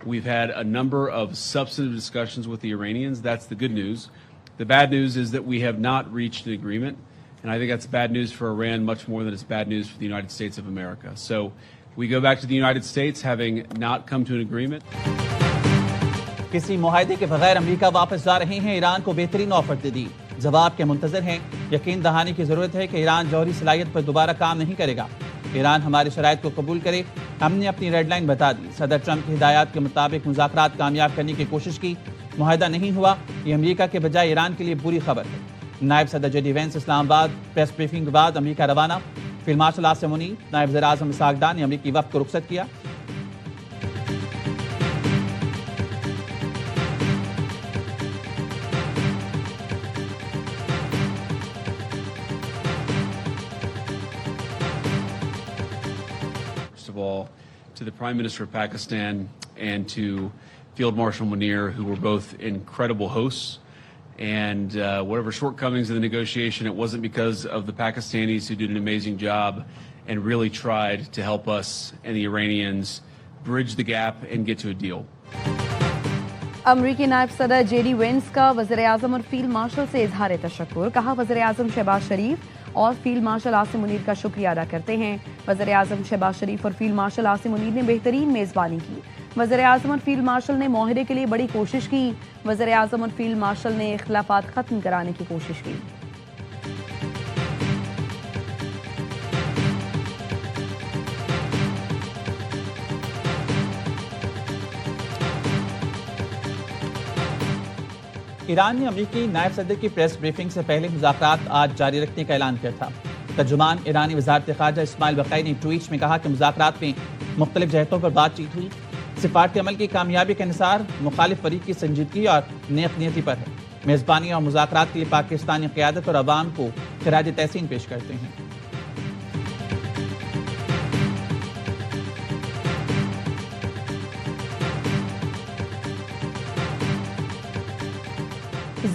We've had a number of substantive discussions with the Iranians. That's the good news. The bad news is that we have not reached an agreement, and I think that's bad news for Iran much more than it's bad news for the United States of America. So we go back to the United States having not come to an agreement. کسی معاہدے کے بغیر امریکہ واپس جا رہے ہیں، ایران کو بہترین آفر دے دی، جواب کے منتظر ہیں۔ یقین دہانی کی ضرورت ہے کہ ایران جوہری صلاحیت پر دوبارہ کام نہیں کرے گا، ایران ہماری شرائط کو قبول کرے۔ ہم نے اپنی ریڈ لائن بتا دی، صدر ٹرمپ کی ہدایات کے مطابق مذاکرات کامیاب کرنے کی کوشش کی، معاہدہ نہیں ہوا، یہ امریکہ کے بجائے ایران کے لیے بری خبر ہے۔ نائب صدر جے ڈی وینس اسلام آباد، پریس بریفنگ کے بعد امریکہ روانہ، فیلڈ مارشل عاصم منیر، نائب وزیر اعظم اسحاق ڈار نے امریکی وفد کو رخصت کیا۔ All, to the Prime Minister of Pakistan and to Field Marshal Munir, who were both incredible hosts. And whatever shortcomings in the negotiation, it wasn't because of the Pakistanis who did an amazing job and really tried to help us and the Iranians bridge the gap and get to a deal. امریکی نائب صدر J D Venice کا وزیر اعظم اور field marshal سے اظہار تشکر، کہا وزیر اعظم شہباز شریف اور فیلڈ مارشل عاصم منیر کا شکریہ ادا کرتے ہیں۔ وزیر اعظم شہباز شریف اور فیلڈ مارشل عاصم منیر نے بہترین میزبانی کی، وزیر اعظم اور فیلڈ مارشل نے معاہدے کے لیے بڑی کوشش کی، وزیر اعظم اور فیلڈ مارشل نے اختلافات ختم کرانے کی کوشش کی۔ ایران نے امریکی نائب صدر کی پریس بریفنگ سے پہلے مذاکرات آج جاری رکھنے کا اعلان کیا تھا۔ ترجمان ایرانی وزارت خارجہ اسماعیل بقائی نے ٹویٹ میں کہا کہ مذاکرات میں مختلف جہتوں پر بات چیت ہوئی، سفارتی عمل کی کامیابی کا انحصار مخالف فریق کی سنجیدگی اور نیک نیتی پر ہے۔ میزبانی اور مذاکرات کے لیے پاکستانی قیادت اور عوام کو خراج تحسین پیش کرتے ہیں۔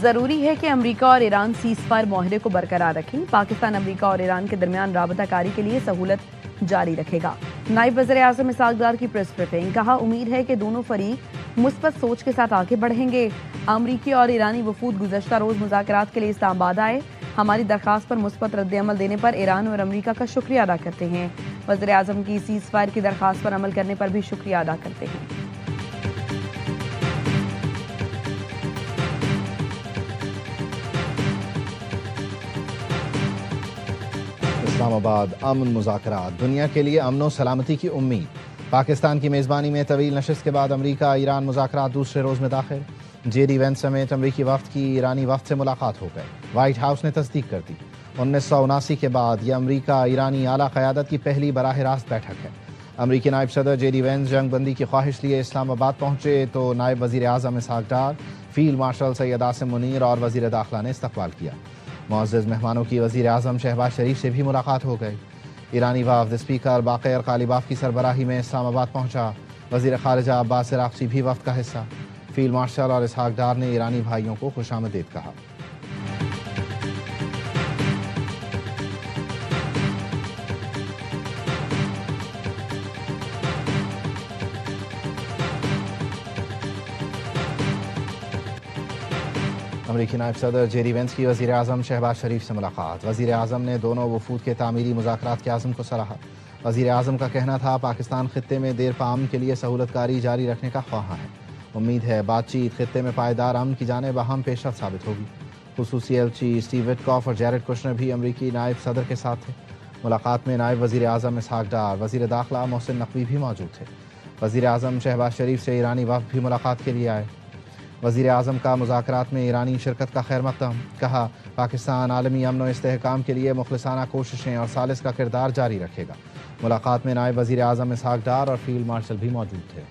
ضروری ہے کہ امریکہ اور ایران سیز فائر معاہدے کو برقرار رکھیں، پاکستان امریکہ اور ایران کے درمیان رابطہ کاری کے لیے سہولت جاری رکھے گا۔ نائب وزیر اعظم اسحاق ڈار کی پریس بریفنگ، کہا امید ہے کہ دونوں فریق مثبت سوچ کے ساتھ آگے بڑھیں گے۔ امریکی اور ایرانی وفود گزشتہ روز مذاکرات کے لیے اسلام آباد آئے، ہماری درخواست پر مثبت رد عمل دینے پر ایران اور امریکہ کا شکریہ ادا کرتے ہیں، وزیر اعظم کی سیز فائر کی درخواست پر عمل کرنے پر بھی شکریہ ادا کرتے ہیں۔ اسلام آباد، امن مذاکرات، دنیا کے لیے امن و سلامتی کی امید۔ پاکستان کی میزبانی میں طویل نشست کے بعد امریکہ ایران مذاکرات دوسرے روز میں داخل، جے ڈی وینس سمیت امریکی وفد کی ایرانی وفد سے ملاقات ہو گئی، وائٹ ہاؤس نے تصدیق کر دی۔ 1979 کے بعد یہ امریکہ ایرانی اعلیٰ قیادت کی پہلی براہ راست بیٹھک ہے۔ امریکی نائب صدر جے ڈی وینس جنگ بندی کی خواہش لیے اسلام آباد پہنچے تو نائب وزیر اعظم اسحاق ڈار، فیلڈ مارشل سید عاصم منیر اور وزیر داخلہ نے استقبال کیا۔ معزز مہمانوں کی وزیر اعظم شہباز شریف سے بھی ملاقات ہو گئی۔ ایرانی وفد اسپیکر باقر غالیباف کی سربراہی میں اسلام آباد پہنچا، وزیر خارجہ عباس عراقچی بھی وفد کا حصہ۔ فیلڈ مارشل اور اسحاق ڈار نے ایرانی بھائیوں کو خوش آمدید کہا۔ امریکی نائب صدر جے ڈی وینس کی وزیر اعظم شہباز شریف سے ملاقات، وزیر اعظم نے دونوں وفود کے تعمیری مذاکرات کے عزم کو سراہا۔ وزیر اعظم کا کہنا تھا پاکستان خطے میں دیر پا امن کے لیے سہولت کاری جاری رکھنے کا خواہاں ہے، امید ہے بات چیت خطے میں پائیدار امن کی جانب اہم پیش رفت ثابت ہوگی۔ خصوصی ایلچی اسٹیو وٹکاف اور جیرڈ کشنر بھی امریکی نائب صدر کے ساتھ تھے۔ ملاقات میں نائب وزیر اعظم اسحاق ڈار، وزیر داخلہ محسن نقوی بھی موجود تھے۔ وزیر اعظم شہباز شریف سے ایرانی وفد بھی ملاقات کے لیے آئے۔ وزیر اعظم کا مذاکرات میں ایرانی شرکت کا خیر مقدم، کہا پاکستان عالمی امن و استحکام کے لیے مخلصانہ کوششیں اور ثالث کا کردار جاری رکھے گا۔ ملاقات میں نائب وزیر اعظم اسحاق ڈار اور فیلڈ مارشل بھی موجود تھے۔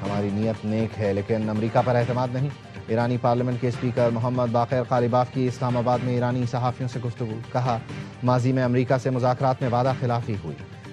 ہماری نیت نیک ہے لیکن امریکہ پر اعتماد نہیں۔ ایرانی پارلیمنٹ کے اسپیکر محمد باقر غالیباف کی اسلام آباد میں ایرانی صحافیوں سے گفتگو، کہا ماضی میں امریکہ سے مذاکرات میں وعدہ خلافی ہوئی،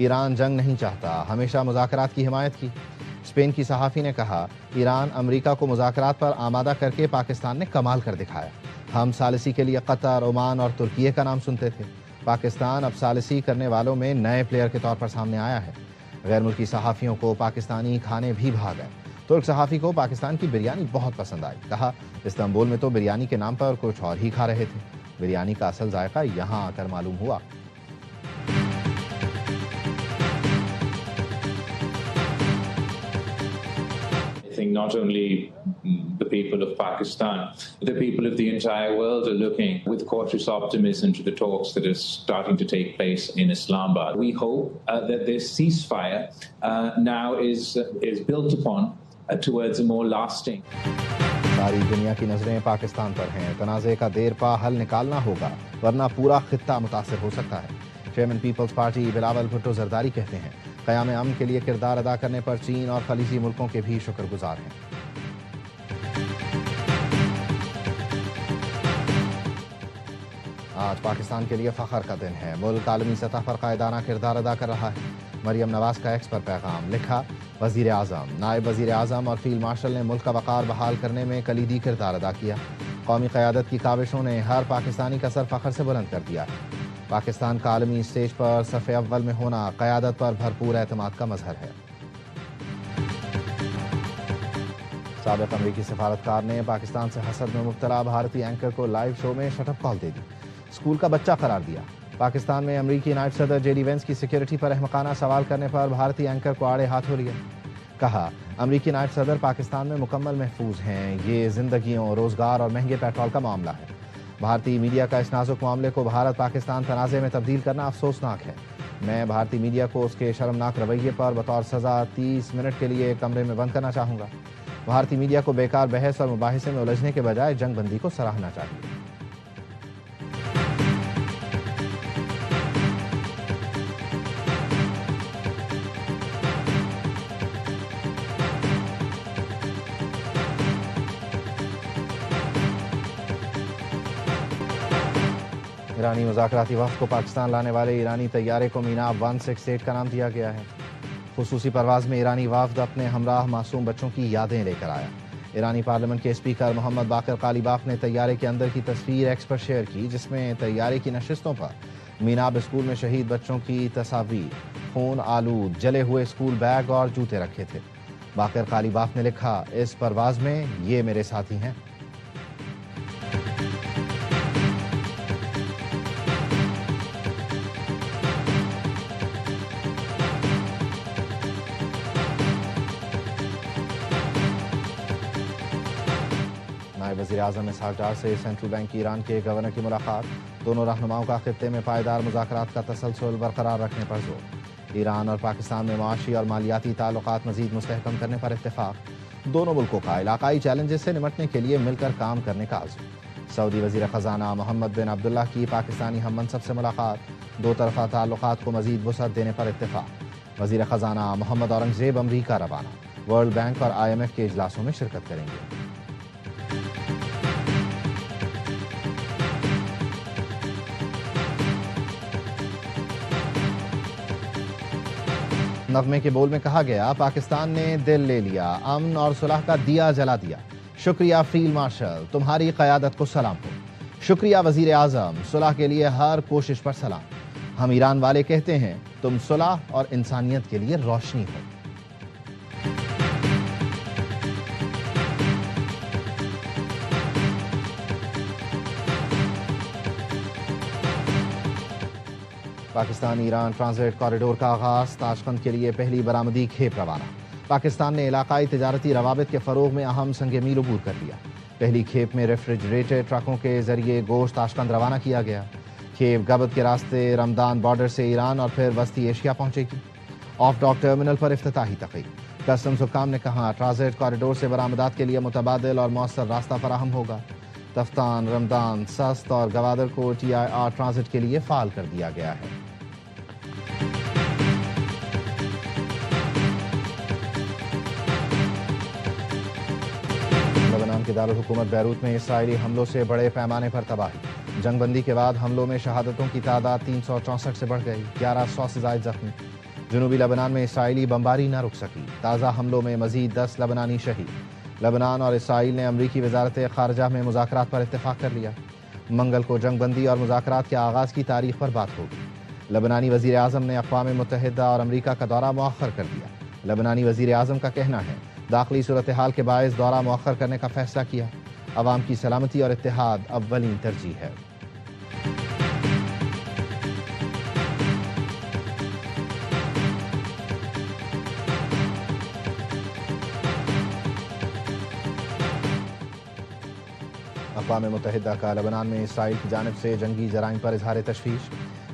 ایران جنگ نہیں چاہتا، ہمیشہ مذاکرات کی حمایت کی۔ اسپین کی صحافی نے کہا، ایران امریکہ کو مذاکرات پر آمادہ کر کے پاکستان نے کمال کر دکھایا۔ ہم ثالثی کے لیے قطر، عمان اور ترکیے کا نام سنتے تھے۔ پاکستان اب ثالثی کرنے والوں میں نئے پلیئر کے طور پر سامنے آیا ہے۔ غیر ملکی صحافیوں کو پاکستانی کھانے بھی بھا گئے۔ ترک صحافی کو پاکستان کی بریانی بہت پسند آئی۔ کہا، استنبول میں تو بریانی کے نام پر کچھ اور ہی کھا رہے تھے، بریانی کا اصل ذائقہ یہاں آ کر معلوم ہوا۔ I think not only the people of Pakistan, the people of the entire world are looking with cautious optimism to the talks that are starting to take place in Islamabad. We hope that this ceasefire now is built upon towards a more lasting. ساری دنیا کی نظریں پاکستان پر ہیں۔ تنازع کا دیر پا حل نکالنا ہوگا، ورنہ پورا خطہ متاثر ہو سکتا ہے۔ Chairman peoples party Bilawal Bhutto Zardari کہتے ہیں، قیام امن کے لیے کردار ادا کرنے پر چین اور خلیجی ملکوں کے بھی شکر گزار ہیں۔ آج پاکستان کے لیے فخر کا دن ہے۔ ملک عالمی سطح پر قائدانہ کردار ادا کر رہا ہے۔ مریم نواز کا ایکس پر پیغام لکھا، وزیر اعظم، نائب وزیر اعظم اور فیلڈ مارشل نے ملک کا وقار بحال کرنے میں کلیدی کردار ادا کیا۔ قومی قیادت کی کاوشوں نے ہر پاکستانی کا سر فخر سے بلند کر دیا ہے۔ پاکستان کا عالمی اسٹیج پر صف اول میں ہونا قیادت پر بھرپور اعتماد کا مظہر ہے۔ سابق امریکی سفارتکار نے پاکستان سے حسد میں مبتلا بھارتی اینکر کو لائیو شو میں شٹ اپ کال دے دی، اسکول کا بچہ قرار دیا۔ پاکستان میں امریکی نائب صدر جے ڈی وینس کی سیکیورٹی پر احمقانہ سوال کرنے پر بھارتی اینکر کو آڑے ہاتھ ہو لیا۔ کہا، امریکی نائب صدر پاکستان میں مکمل محفوظ ہیں، یہ زندگیوں، روزگار اور مہنگے پیٹرول کا معاملہ ہے۔ بھارتی میڈیا کا اس نازک معاملے کو بھارت پاکستان تنازع میں تبدیل کرنا افسوسناک ہے۔ میں بھارتی میڈیا کو اس کے شرمناک رویے پر بطور سزا 30 منٹ کے لیے کمرے میں بند کرنا چاہوں گا۔ بھارتی میڈیا کو بیکار بحث اور مباحثے میں الجھنے کے بجائے جنگ بندی کو سراہنا چاہیے۔ ایرانی مذاکراتی وفد کو پاکستان لانے والے ایرانی طیارے کو مینا 168 کا نام دیا گیا ہے۔ خصوصی پرواز میں ایرانی وفد اپنے ہمراہ معصوم بچوں کی یادیں لے کر آیا۔ ایرانی پارلیمنٹ کے اسپیکر محمد باقر قالیباف نے طیارے کے اندر کی تصویر ایکس پر شیئر کی، جس میں طیارے کی نشستوں پر میناب اسکول میں شہید بچوں کی تصاویر، خون آلود جلے ہوئے اسکول بیگ اور جوتے رکھے تھے۔ باقر قالیباف نے لکھا، اس پرواز میں یہ میرے ساتھی ہیں۔ وزیر اعظم اسحاق ڈار سے سینٹرل بینک ایران کے گورنر کی ملاقات، دونوں رہنماؤں کا خطے میں پائیدار مذاکرات کا تسلسل برقرار رکھنے پر زور۔ ایران اور پاکستان میں معاشی اور مالیاتی تعلقات مزید مستحکم کرنے پر اتفاق، دونوں ملکوں کا علاقائی چیلنجز سے نمٹنے کے لیے مل کر کام کرنے کا عزم۔ سعودی وزیر خزانہ محمد بن عبداللہ کی پاکستانی ہم منصب سے ملاقات، دو طرفہ تعلقات کو مزید وسعت دینے پر اتفاق۔ وزیر خزانہ محمد اورنگزیب امریکہ روانہ، ورلڈ بینک اور IMF کے اجلاسوں میں شرکت کریں گے۔ نغمے کے بول میں کہا گیا، پاکستان نے دل لے لیا، امن اور صلح کا دیا جلا دیا۔ شکریہ فیلڈ مارشل، تمہاری قیادت کو سلام ہو۔ شکریہ وزیر اعظم، صلح کے لیے ہر کوشش پر سلام۔ ہم ایران والے کہتے ہیں، تم صلح اور انسانیت کے لیے روشنی ہو۔ پاکستان ایران ٹرانزٹ کوریڈور کا آغاز، تاشقند کے لیے پہلی برآمدی کھیپ روانہ۔ پاکستان نے علاقائی تجارتی روابط کے فروغ میں اہم سنگ میل عبور کر لیا۔ پہلی کھیپ میں ریفریجریٹڈ ٹرکوں کے ذریعے گوشت تاشقند روانہ کیا گیا۔ کھیپ گبت کے راستے رمدان بارڈر سے ایران اور پھر وسطی ایشیا پہنچے گی۔ آف ڈاک ٹرمینل پر افتتاحی تقریب۔ کسٹمز حکام نے کہا، ٹرانزٹ کوریڈور سے برآمدات کے لیے متبادل اور مؤثر راستہ فراہم ہوگا۔ تفتان، رمدان، سست اور گوادر کو TIR ٹرانزٹ کے لیے فعال کر دیا گیا ہے۔ لبنان کے دارالحکومت بیروت میں اسرائیلی حملوں سے بڑے پیمانے پر تباہی۔ جنگ بندی کے بعد حملوں میں شہادتوں کی تعداد 364 سے بڑھ گئی، 1100 سے زائد زخمی۔ جنوبی لبنان میں اسرائیلی بمباری نہ رک سکی، تازہ حملوں میں مزید 10 لبنانی شہید۔ لبنان اور اسرائیل نے امریکی وزارت خارجہ میں مذاکرات پر اتفاق کر لیا۔ منگل کو جنگ بندی اور مذاکرات کے آغاز کی تاریخ پر بات ہوگی۔ لبنانی وزیر اعظم نے اقوام متحدہ اور امریکہ کا دورہ مؤخر کر دیا۔ لبنانی وزیر اعظم کا کہنا ہے داخلی صورتحال کے باعث دورہ مؤخر کرنے کا فیصلہ کیا۔ عوام کی سلامتی اور اتحاد اولین ترجیح ہے۔ اقوام متحدہ کا لبنان میں اسرائیل کی جانب سے جنگی جرائم پر اظہار تشویش۔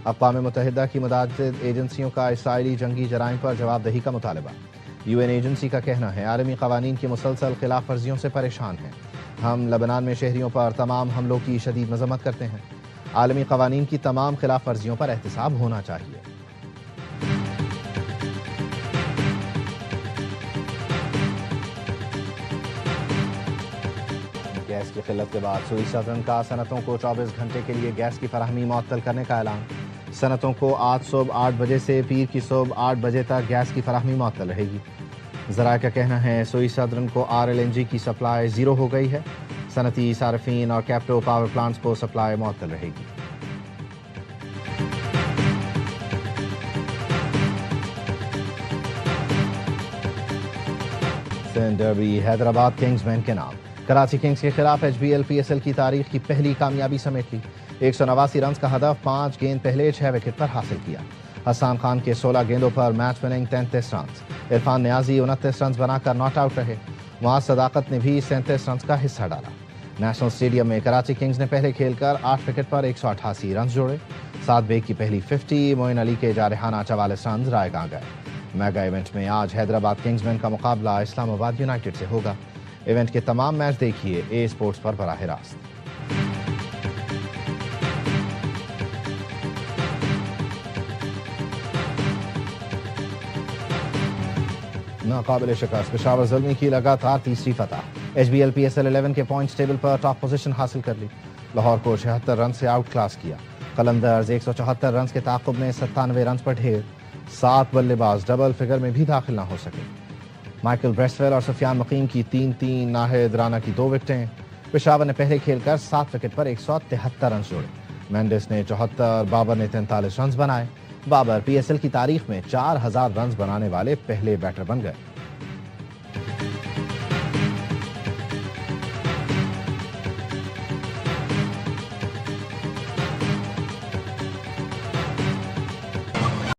اقوام متحدہ کی متعدد ایجنسیوں کا اسرائیلی جنگی جرائم پر جواب دہی کا مطالبہ۔ یو این ایجنسی کا کہنا ہے عالمی قوانین کی مسلسل خلاف ورزیوں سے پریشان ہیں۔ ہم لبنان میں شہریوں پر تمام حملوں کی شدید مذمت کرتے ہیں۔ عالمی قوانین کی تمام خلاف ورزیوں پر احتساب ہونا چاہیے۔ گیس کی قلت کے بعد سوئی سدرن کا صنعتوں کو 24 گھنٹے کے لیے گیس کی فراہمی معطل کرنے کا اعلان۔ صنعتوں کو آج صبح 8 بجے سے پیر کی صبح 8 بجے تک گیس کی فراہمی معطل رہے گی۔ ذرائع کا کہنا ہے سوئی سدرن کو RLNG کی سپلائی زیرو ہو گئی ہے۔ صنعتی صارفین اور کیپٹو پاور پلانٹس کو سپلائی معطل رہے گی۔ سندھ ڈربی حیدرآباد کنگز مین کے نام۔ کراچی کنگز کے خلاف HBL PSL کی تاریخ کی پہلی کامیابی سمیٹ لی۔ 189 رنز کا ہدف 5 گیند پہلے 6 وکٹ پر حاصل کیا۔ حسان خان کے 16 گیندوں پر میچ وننگ 33 رنز۔ عرفان نیازی 29 رنز بنا کر ناٹ آؤٹ رہے۔ معاذ صداقت نے بھی 37 رنز کا حصہ ڈالا۔ نیشنل اسٹیڈیم میں کراچی کنگز نے پہلے کھیل کر 8 وکٹ پر 188 رنز جوڑے۔ 7 بیگ کی پہلی 50، معین علی کے جارحانہ 44 رنز رائے گاں گئے۔ میگا ایونٹ میں آج حیدرآباد کنگز مین کا مقابلہ اسلام آباد یونائٹڈ سے ہوگا۔ ایونٹ کے تمام میچ دیکھیے اے اسپورٹس پر براہ راست۔ ناقابل شکست پشاور زلمی کی لگاتار تیسری فتح۔ HBL PSL 11 کے پوائنٹس ٹیبل پر ٹاپ پوزیشن حاصل کر لی۔ لاہور کو 76 رن سے آؤٹ کلاس کیا۔ قلندرز 174 رنز کے تعاقب میں 97 رنز پر ڈھیر۔ 7 بلے باز ڈبل فگر میں بھی داخل نہ ہو سکے۔ مائیکل بریسویل اور سفیان مقیم کی 3-3، ناہید رانا کی 2 وکٹیں۔ پشاور نے پہلے کھیل کر 7 وکٹ پر 173 رنز جوڑے۔ مینڈس نے 74، بابر نے 43 رنز بنائے۔ بابر PSL کی تاریخ میں 4000 رنز بنانے والے پہلے بیٹر بن گئے۔